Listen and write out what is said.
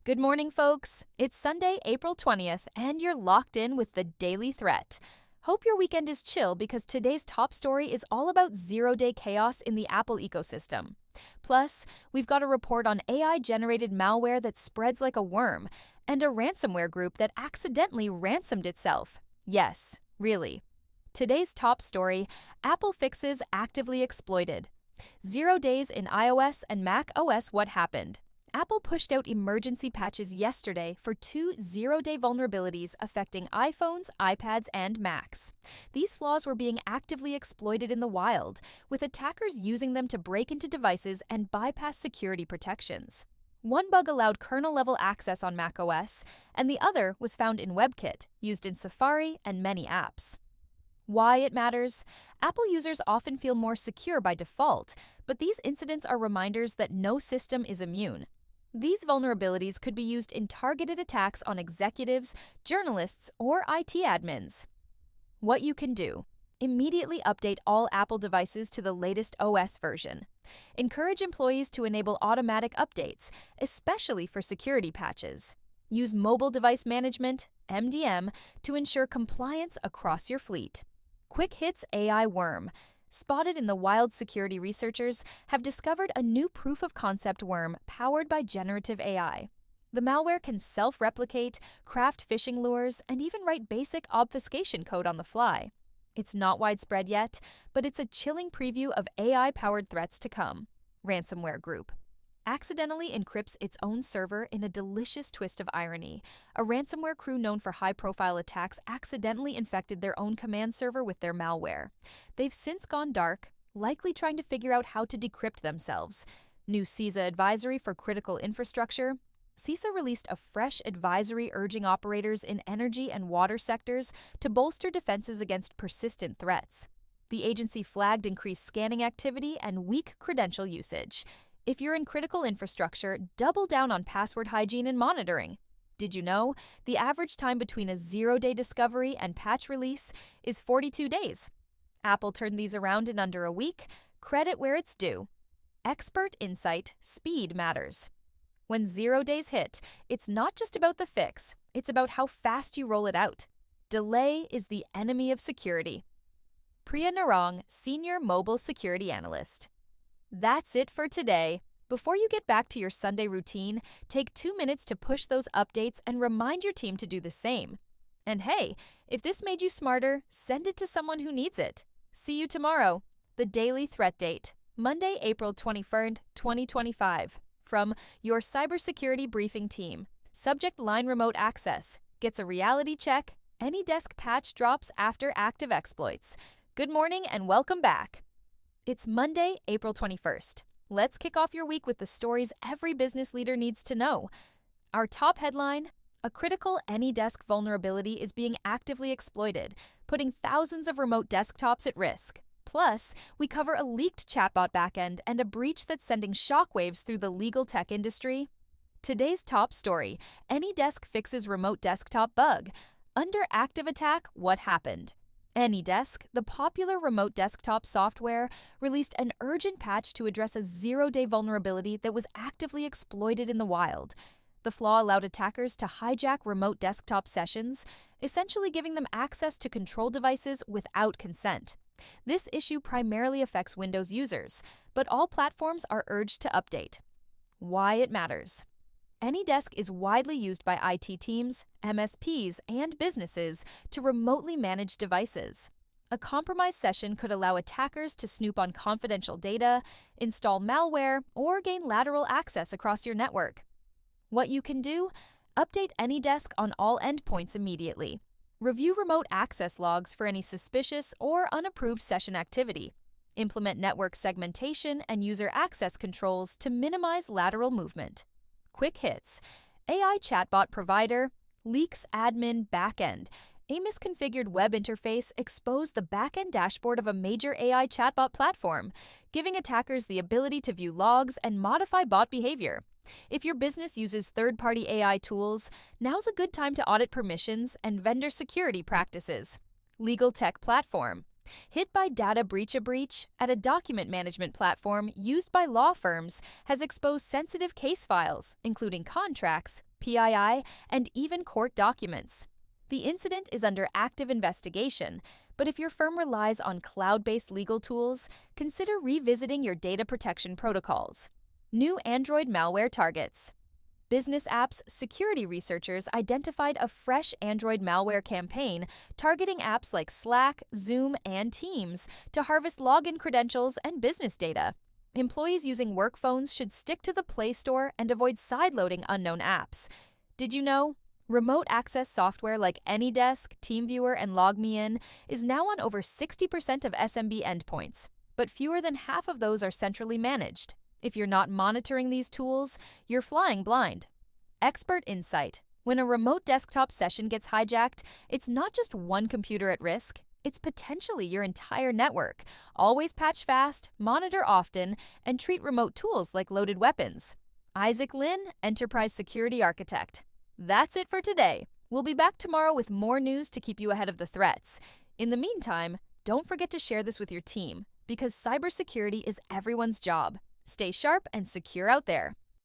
Good morning, folks. It's Sunday, April 20th, and you're locked in with the Daily Threat. Hope your weekend is chill because today's top story is all about zero-day chaos in the Apple ecosystem. Plus, we've got a report on AI-generated malware that spreads like a worm, and a ransomware group that accidentally ransomed itself. Yes, really. Today's top story, Apple fixes actively exploited. 0 days in iOS and Mac OS. What happened? Apple pushed out emergency patches yesterday for two zero-day vulnerabilities affecting iPhones, iPads, and Macs. These flaws were being actively exploited in the wild, with attackers using them to break into devices and bypass security protections. One bug allowed kernel-level access on macOS, and the other was found in WebKit, used in Safari and many apps. Why it matters? Apple users often feel more secure by default, but these incidents are reminders that no system is immune. These vulnerabilities could be used in targeted attacks on executives, journalists, or IT admins. What you can do: immediately update all Apple devices to the latest OS version. Encourage employees to enable automatic updates, especially for security patches. Use mobile device management, MDM, to ensure compliance across your fleet. Quick hits AI worm. Spotted in the wild, security researchers have discovered a new proof-of-concept worm powered by generative AI. The malware can self-replicate, craft phishing lures, and even write basic obfuscation code on the fly. It's not widespread yet, but it's a chilling preview of AI-powered threats to come. Ransomware group accidentally encrypts its own server in a delicious twist of irony. A ransomware crew known for high-profile attacks accidentally infected their own command server with their malware. They've since gone dark, likely trying to figure out how to decrypt themselves. New CISA advisory for critical infrastructure. CISA released a fresh advisory urging operators in energy and water sectors to bolster defenses against persistent threats. The agency flagged increased scanning activity and weak credential usage. If you're in critical infrastructure, double down on password hygiene and monitoring. Did you know the average time between a zero-day discovery and patch release is 42 days? Apple turned these around in under a week. Credit where it's due. Expert insight: speed matters. When 0 days hit, it's not just about the fix, it's about how fast you roll it out. Delay is the enemy of security. Priya Narang, Senior Mobile Security Analyst. That's it for today. Before you get back to your Sunday routine, take 2 minutes to push those updates and remind your team to do the same. And hey, if this made you smarter, send it to someone who needs it. See you tomorrow. The Daily Threat Date, Monday, April 23rd, 2025. From your cybersecurity briefing team. Subject line: remote access. Gets a reality check. AnyDesk patch drops after active exploits. Good morning and welcome back. It's Monday, April 21st. Let's kick off your week with the stories every business leader needs to know. Our top headline: a critical AnyDesk vulnerability is being actively exploited, putting thousands of remote desktops at risk. Plus, we cover a leaked chatbot backend and a breach that's sending shockwaves through the legal tech industry. Today's top story: AnyDesk fixes remote desktop bug. Under active attack, what happened? AnyDesk, the popular remote desktop software, released an urgent patch to address a zero-day vulnerability that was actively exploited in the wild. The flaw allowed attackers to hijack remote desktop sessions, essentially giving them access to control devices without consent. This issue primarily affects Windows users, but all platforms are urged to update. Why it matters. AnyDesk is widely used by IT teams, MSPs, and businesses to remotely manage devices. A compromised session could allow attackers to snoop on confidential data, install malware, or gain lateral access across your network. What you can do? Update AnyDesk on all endpoints immediately. Review remote access logs for any suspicious or unapproved session activity. Implement network segmentation and user access controls to minimize lateral movement. Quick hits: AI chatbot provider leaks admin backend. A misconfigured web interface exposed the backend dashboard of a major AI chatbot platform, giving attackers the ability to view logs and modify bot behavior. If your business uses third-party AI tools, now's a good time to audit permissions and vendor security practices. Legal tech platform Hit by data breach at a document management platform used by law firms has exposed sensitive case files, including contracts, PII, and even court documents. The incident is under active investigation, but if your firm relies on cloud-based legal tools, consider revisiting your data protection protocols. New Android malware targets. Business apps security researchers identified a fresh Android malware campaign targeting apps like Slack, Zoom, and Teams to harvest login credentials and business data. Employees using work phones should stick to the Play Store and avoid sideloading unknown apps. Did you know? Remote access software like AnyDesk, TeamViewer, and LogMeIn is now on over 60% of SMB endpoints, but fewer than half of those are centrally managed. If you're not monitoring these tools, you're flying blind. Expert insight. When a remote desktop session gets hijacked, it's not just one computer at risk, it's potentially your entire network. Always patch fast, monitor often, and treat remote tools like loaded weapons. Isaac Lin, Enterprise Security Architect. That's it for today. We'll be back tomorrow with more news to keep you ahead of the threats. In the meantime, don't forget to share this with your team, because cybersecurity is everyone's job. Stay sharp and secure out there.